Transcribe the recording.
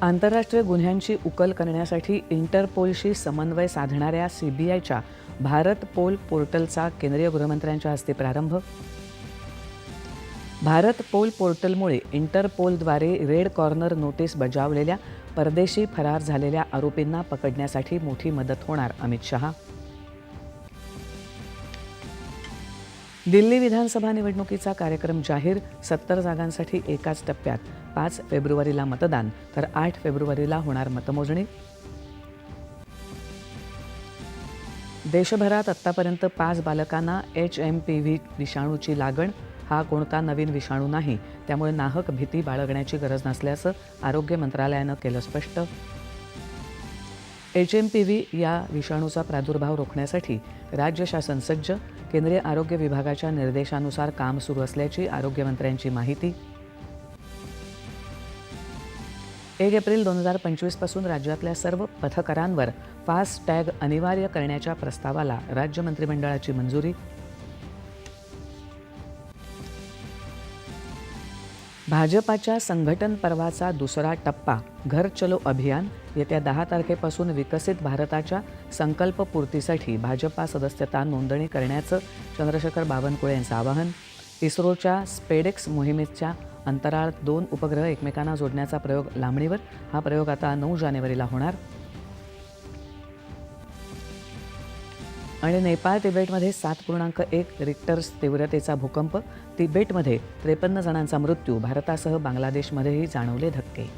आंतरराष्ट्रीय गुन्ह्यांची उकल करण्यासाठी इंटरपोलशी समन्वय साधणाऱ्या CBIच्या भारत पोल पोर्टलचा केंद्रीय गृहमंत्र्यांच्या हस्ते प्रारंभ. भारत पोल पोर्टलमुळे इंटरपोलद्वारे रेड कॉर्नर नोटीस बजावलेल्या परदेशी फरार झालेल्या आरोपींना पकडण्यासाठी मोठी मदत होणार, अमित शहा. दिल्ली विधानसभा निवडणुकीचा कार्यक्रम जाहीर. 70 जागांसाठी एकाच टप्प्यात 5 फेब्रुवारीला मतदान तर 8 फेब्रुवारीला होणार मतमोजणी. देशभरात आत्तापर्यंत 5 बालकांना HMPV विषाणूची लागण. हा कोणता नवीन विषाणू नाही, त्यामुळे नाहक भीती बाळगण्याची गरज नसल्याचं आरोग्य मंत्रालयानं केलं स्पष्ट. HMPV या विषाणूचा प्रादुर्भाव रोखण्यासाठी राज्य शासन सज्ज. केंद्रीय आरोग्य विभागाच्या निर्देशानुसार काम सुरू असल्याची आरोग्यमंत्र्यांची माहिती. 1 एप्रिल 2025 पासून राज्यातल्या सर्व पथकरांवर फास्ट टॅग अनिवार्य करण्याच्या प्रस्तावाला राज्य मंत्रिमंडळाची मंजुरी. भाजपाच्या संघटन पर्वाचा दुसरा टप्पा घर चलो अभियान. येत्या 10 तारखेपासून विकसित भारताच्या संकल्पपूर्तीसाठी भाजपा सदस्यता नोंदणी करण्याचं चंद्रशेखर बावनकुळे यांचं आवाहन. इस्रोच्या स्पेडेक्स मोहिमेच्या अंतराळ 2 उपग्रह एकमेकांना जोडण्याचा प्रयोग लांबणीवर. हा प्रयोग आता 9 जानेवारीला होणार. आणि नेपाळ तिबेटमध्ये 7.1 रिक्टर तीव्रतेचा भूकंप. तिबेटमध्ये 53 जणांचा मृत्यू. भारतासह बांगलादेशमध्येही जाणवले धक्के.